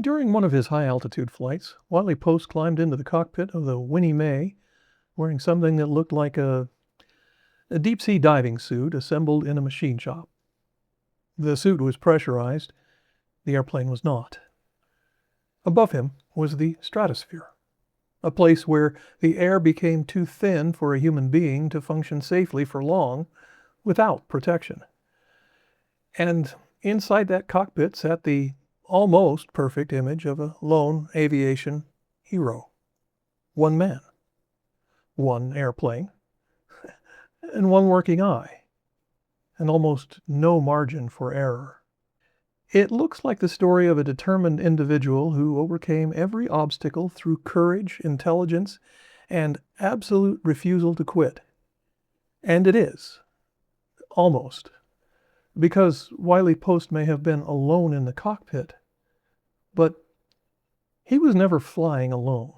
During one of his high-altitude flights, Wiley Post climbed into the cockpit of the Winnie Mae, wearing something that looked like a deep-sea diving suit assembled in a machine shop. The suit was pressurized. The airplane was not. Above him was the stratosphere, a place where the air became too thin for a human being to function safely for long without protection. And inside that cockpit sat the almost perfect image of a lone aviation hero. One man, one airplane, and one working eye, and almost no margin for error. It looks like the story of a determined individual who overcame every obstacle through courage, intelligence, and absolute refusal to quit. And it is, almost, because Wiley Post may have been alone in the cockpit, but he was never flying alone.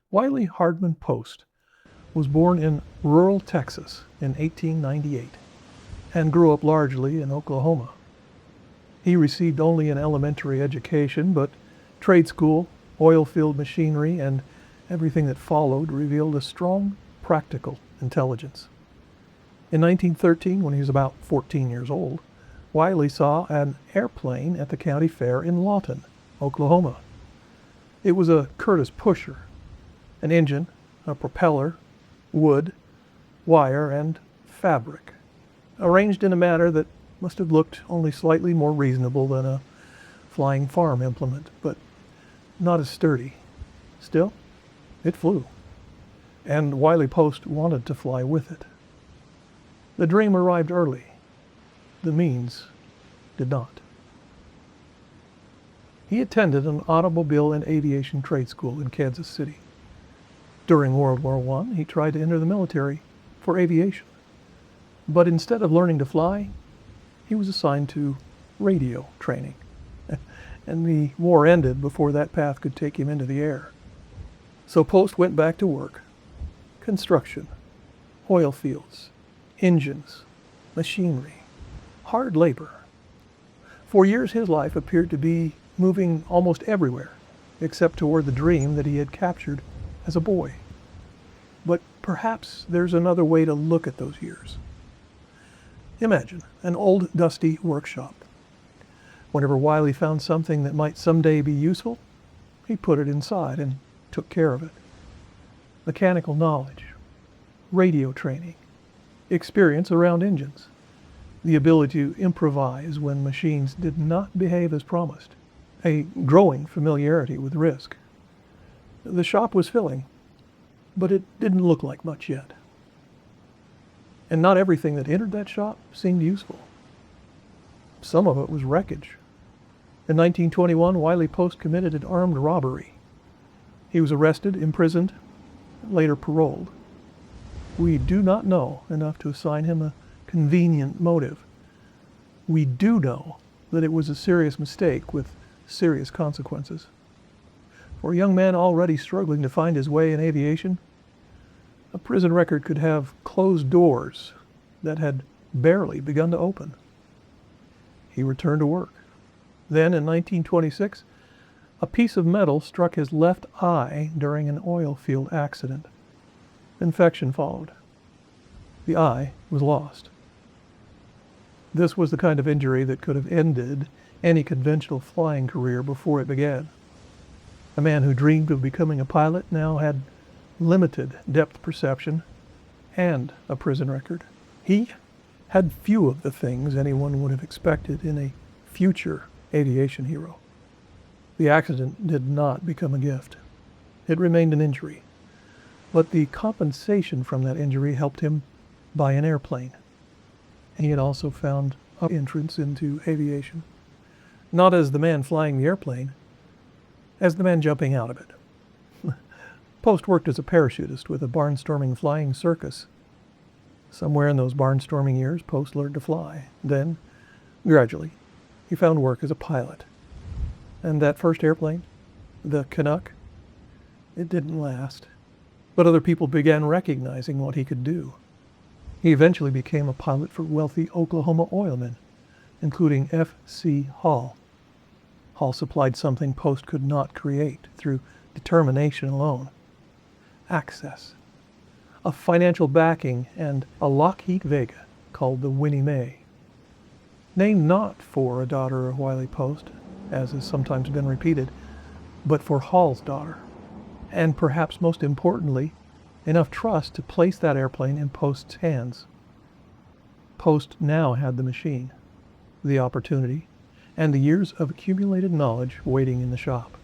Wiley Hardman Post was born in rural Texas in 1898 and grew up largely in Oklahoma. He received only an elementary education, but trade school, oil field machinery, and everything that followed revealed a strong, practical intelligence. In 1913, when he was about 14 years old, Wiley saw an airplane at the county fair in Lawton, Oklahoma. It was a Curtiss pusher, an engine, a propeller, wood, wire, and fabric, arranged in a manner that must have looked only slightly more reasonable than a flying farm implement, but not as sturdy. Still, it flew, and Wiley Post wanted to fly with it. The dream arrived early. The means did not. He attended an automobile and aviation trade school in Kansas City. During World War I, he tried to enter the military for aviation. But instead of learning to fly, he was assigned to radio training. And the war ended before that path could take him into the air. So Post went back to work. Construction, oil fields, engines, machinery, hard labor. For years his life appeared to be moving almost everywhere, except toward the dream that he had captured as a boy. But perhaps there's another way to look at those years. Imagine an old, dusty workshop. Whenever Wiley found something that might someday be useful, he put it inside and took care of it. Mechanical knowledge, radio training, experience around engines, the ability to improvise when machines did not behave as promised, a growing familiarity with risk. The shop was filling, but it didn't look like much yet. And not everything that entered that shop seemed useful. Some of it was wreckage. In 1921, Wiley Post committed an armed robbery. He was arrested, imprisoned, later paroled. We do not know enough to assign him a convenient motive. We do know that it was a serious mistake with serious consequences. For a young man already struggling to find his way in aviation, a prison record could have closed doors that had barely begun to open. He returned to work. Then, in 1926, a piece of metal struck his left eye during an oil field accident. Infection followed. The eye was lost. This was the kind of injury that could have ended any conventional flying career before it began. A man who dreamed of becoming a pilot now had limited depth perception and a prison record. He had few of the things anyone would have expected in a future aviation hero. The accident did not become a gift. It remained an injury. But the compensation from that injury helped him buy an airplane. He had also found an entrance into aviation, not as the man flying the airplane, as the man jumping out of it. Post worked as a parachutist with a barnstorming flying circus. Somewhere in those barnstorming years, Post learned to fly. Then, gradually, he found work as a pilot. And that first airplane, The Canuck, it didn't last, but other people began recognizing what he could do. He eventually became a pilot for wealthy Oklahoma oilmen, including F.C. Hall. Hall supplied something Post could not create through determination alone: access, a financial backing, and a Lockheed Vega called the Winnie Mae. Named not for a daughter of Wiley Post, as has sometimes been repeated, but for Hall's daughter, and perhaps most importantly, enough trust to place that airplane in Post's hands. Post now had the machine, the opportunity, and the years of accumulated knowledge waiting in the shop.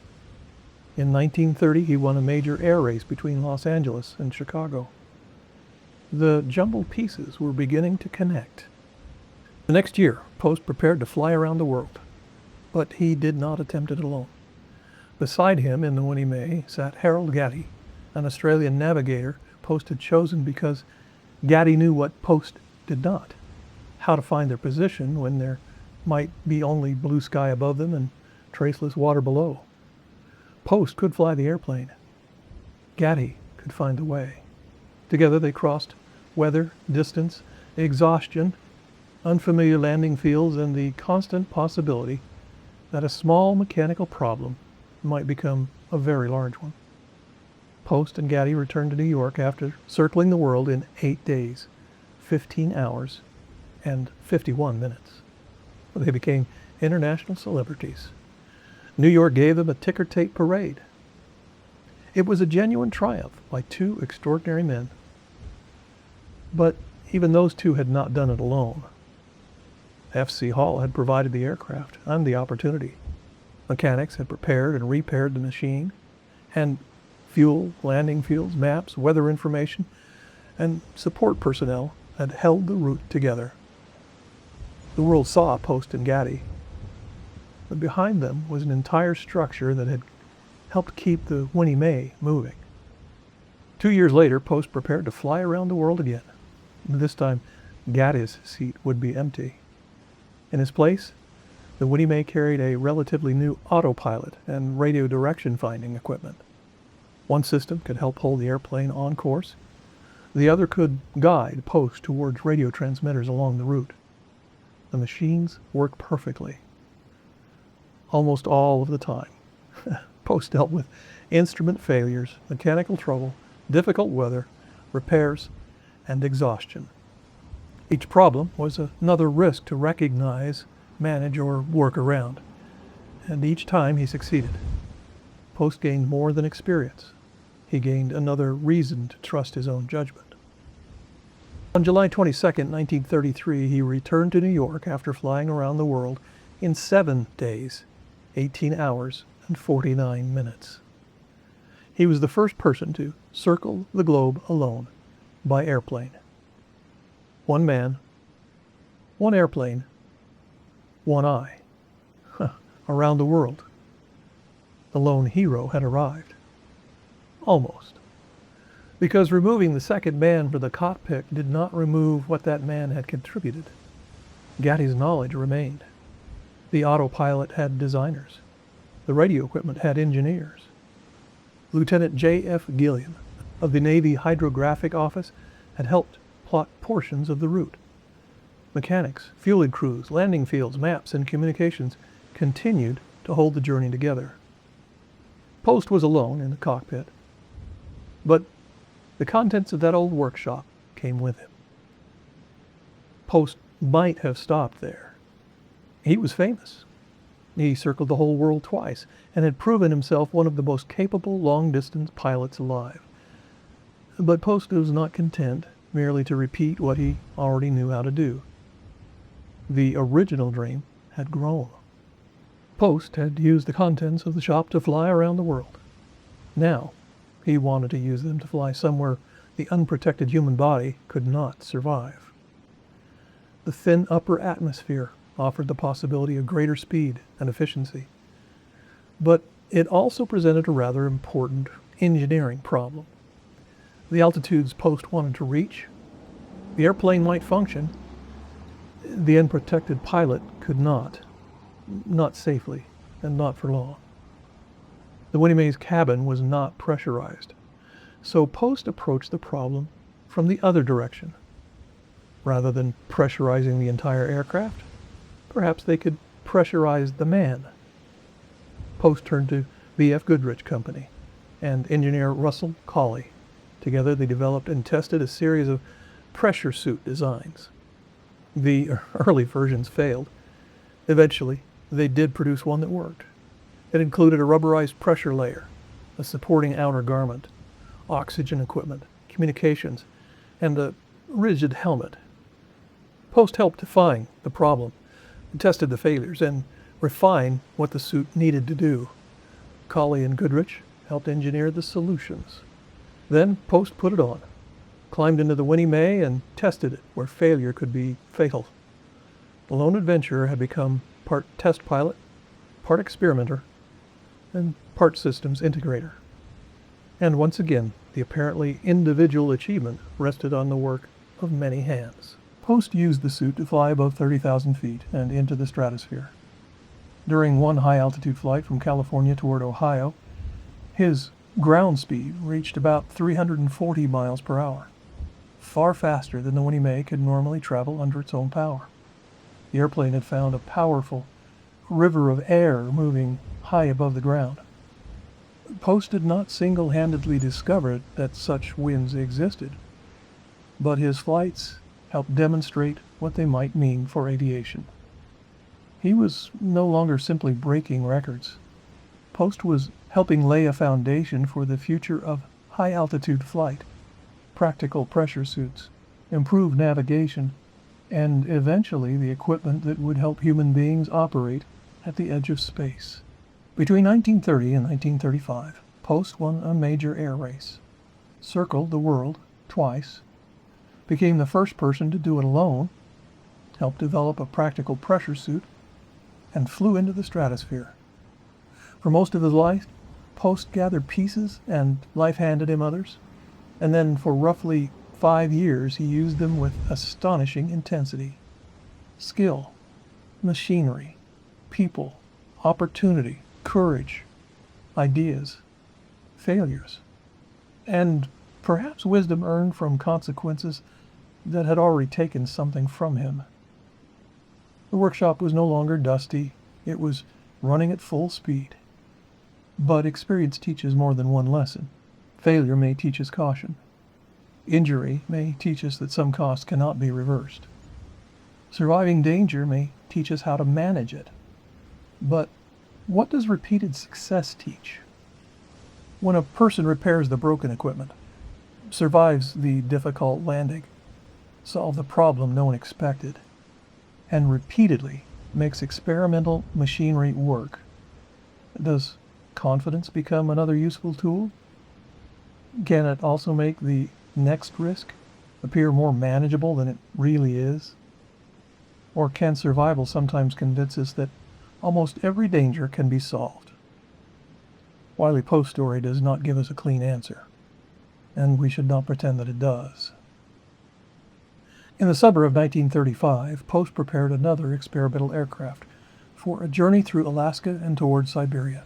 In 1930, he won a major air race between Los Angeles and Chicago. The jumbled pieces were beginning to connect. The next year, Post prepared to fly around the world, but he did not attempt it alone. Beside him in the Winnie Mae sat Harold Gatty, an Australian navigator Post had chosen because Gatty knew what Post did not: how to find their position when there might be only blue sky above them and traceless water below. Post could fly the airplane. Gatty could find the way. Together they crossed weather, distance, exhaustion, unfamiliar landing fields, and the constant possibility that a small mechanical problem might become a very large one. Post and Gatty returned to New York after circling the world in 8 days, 15 hours, and 51 minutes. They became international celebrities. New York gave them a ticker-tape parade. It was a genuine triumph by two extraordinary men. But even those two had not done it alone. F.C. Hall had provided the aircraft and the opportunity. Mechanics had prepared and repaired the machine, and fuel, landing fields, maps, weather information, and support personnel had held the route together. The world saw Post and Gatty, but behind them was an entire structure that had helped keep the Winnie Mae moving. 2 years later, Post prepared to fly around the world again. This time, Gatty's seat would be empty. In his place, the Winnie Mae carried a relatively new autopilot and radio direction finding equipment. One system could help hold the airplane on course. The other could guide Post towards radio transmitters along the route. The machines worked perfectly. Almost all of the time. Post dealt with instrument failures, mechanical trouble, difficult weather, repairs, and exhaustion. Each problem was another risk to recognize, manage, or work around. And each time he succeeded. Post gained more than experience. He gained another reason to trust his own judgment. On July 22, 1933, he returned to New York after flying around the world in 7 days, 18 hours, and 49 minutes. He was the first person to circle the globe alone, by airplane. One man, one airplane, one eye. Around the world. The lone hero had arrived. Almost. Because removing the second man from the cockpit did not remove what that man had contributed. Gatty's knowledge remained. The autopilot had designers. The radio equipment had engineers. Lieutenant J.F. Gilliam of the Navy Hydrographic Office had helped plot portions of the route. Mechanics, fueling crews, landing fields, maps, and communications continued to hold the journey together. Post was alone in the cockpit, but the contents of that old workshop came with him. Post might have stopped there. He was famous. He circled the whole world twice and had proven himself one of the most capable long-distance pilots alive. But Post was not content merely to repeat what he already knew how to do. The original dream had grown. Post had used the contents of the shop to fly around the world. Now, he wanted to use them to fly somewhere the unprotected human body could not survive. The thin upper atmosphere offered the possibility of greater speed and efficiency. But it also presented a rather important engineering problem. The altitudes Post wanted to reach, the airplane might function, the unprotected pilot could not safely, and not for long. The Winnie Mae's cabin was not pressurized, so Post approached the problem from the other direction. Rather than pressurizing the entire aircraft, perhaps they could pressurize the man. Post turned to B.F. Goodrich Company and engineer Russell Cawley. Together they developed and tested a series of pressure suit designs. The early versions failed. Eventually, they did produce one that worked. It included a rubberized pressure layer, a supporting outer garment, oxygen equipment, communications, and a rigid helmet. Post helped define the problem, tested the failures, and refine what the suit needed to do. Cawley and Goodrich helped engineer the solutions. Then Post put it on, climbed into the Winnie Mae, and tested it where failure could be fatal. The lone adventurer had become part test pilot, part experimenter, and part systems integrator. And once again, the apparently individual achievement rested on the work of many hands. Post used the suit to fly above 30,000 feet and into the stratosphere. During one high-altitude flight from California toward Ohio, his ground speed reached about 340 miles per hour, far faster than the Winnie Mae could normally travel under its own power. The airplane had found a powerful river of air moving high above the ground. Post did not single-handedly discover that such winds existed, but his flights helped demonstrate what they might mean for aviation. He was no longer simply breaking records. Post was helping lay a foundation for the future of high-altitude flight, practical pressure suits, improved navigation, and eventually the equipment that would help human beings operate at the edge of space. Between 1930 and 1935, Post won a major air race, circled the world twice, became the first person to do it alone, helped develop a practical pressure suit, and flew into the stratosphere. For most of his life, Post gathered pieces and life handed him others, and then for roughly 5 years he used them with astonishing intensity. Skill, machinery, people, opportunity, courage, ideas, failures, and perhaps wisdom earned from consequences that had already taken something from him. The workshop was no longer dusty, it was running at full speed. But experience teaches more than one lesson. Failure may teach us caution. Injury may teach us that some cost cannot be reversed. Surviving danger may teach us how to manage it. But what does repeated success teach? When a person repairs the broken equipment, survives the difficult landing, solves the problem no one expected, and repeatedly makes experimental machinery work, does confidence become another useful tool? Can it also make the next risk appear more manageable than it really is? Or can survival sometimes convince us that almost every danger can be solved? Wiley Post's story does not give us a clean answer, and we should not pretend that it does. In the summer of 1935, Post prepared another experimental aircraft for a journey through Alaska and toward Siberia.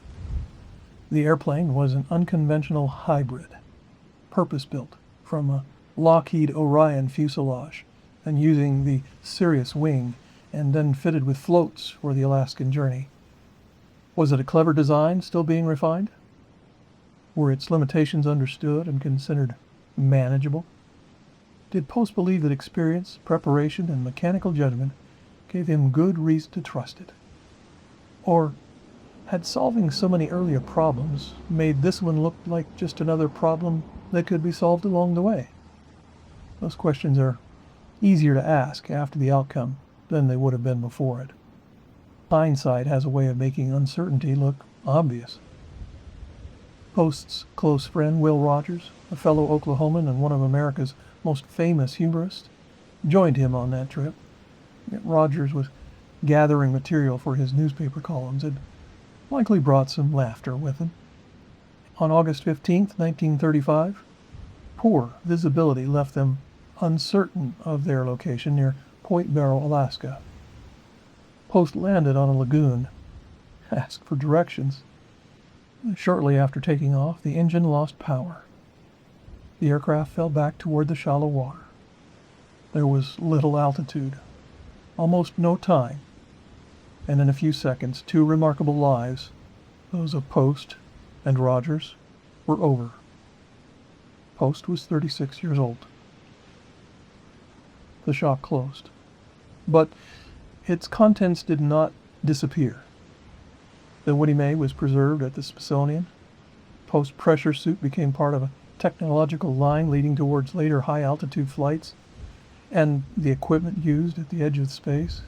The airplane was an unconventional hybrid, purpose-built from a Lockheed Orion fuselage and using the Sirius wing, and then fitted with floats for the Alaskan journey. Was it a clever design still being refined? Were its limitations understood and considered manageable? Did Post believe that experience, preparation, and mechanical judgment gave him good reason to trust it? Or had solving so many earlier problems made this one look like just another problem that could be solved along the way? Those questions are easier to ask after the outcome than they would have been before it. Hindsight has a way of making uncertainty look obvious. Post's close friend, Will Rogers, a fellow Oklahoman and one of America's most famous humorists, joined him on that trip. Rogers was gathering material for his newspaper columns and likely brought some laughter with him. On August 15, 1935, poor visibility left them uncertain of their location near Point Barrow, Alaska. Post landed on a lagoon, asked for directions, Shortly after taking off, the engine lost power. The aircraft fell back toward the shallow water. There was little altitude, almost no time, and in a few seconds, two remarkable lives, those of Post and Rogers, were over. Post was 36 years old. The shop closed, but its contents did not disappear. The Winnie Mae was preserved at the Smithsonian. Post's pressure suit became part of a technological line leading towards later high-altitude flights, and the equipment used at the edge of space.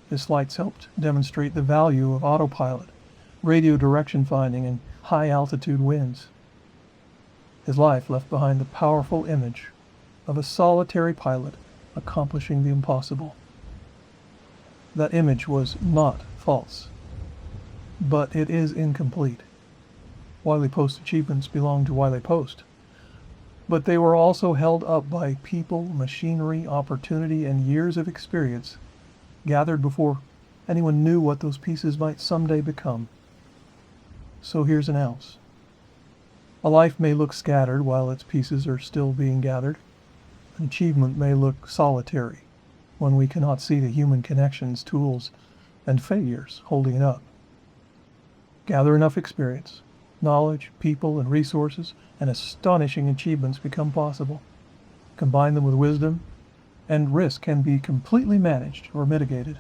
His flights helped demonstrate the value of autopilot, radio direction finding, and high-altitude winds. His life left behind the powerful image of a solitary pilot accomplishing the impossible. That image was not false, but it is incomplete. Wiley Post achievements belong to Wiley Post, but they were also held up by people, machinery, opportunity, and years of experience gathered before anyone knew what those pieces might someday become. So here's an ounce. A life may look scattered while its pieces are still being gathered. An achievement may look solitary when we cannot see the human connections, tools, and failures holding it up. Gather enough experience, knowledge, people, and resources, and astonishing achievements become possible. Combine them with wisdom, and risk can be completely managed or mitigated.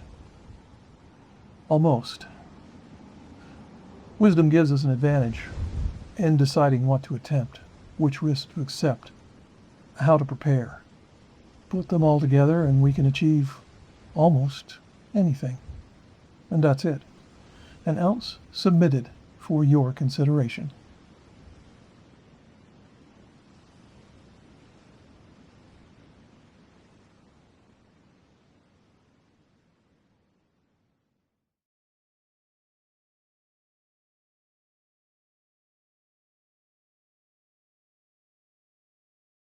Almost. Wisdom gives us an advantage in deciding what to attempt, which risk to accept, how to prepare. Put them all together and we can achieve almost anything. And that's it. An ounce submitted for your consideration.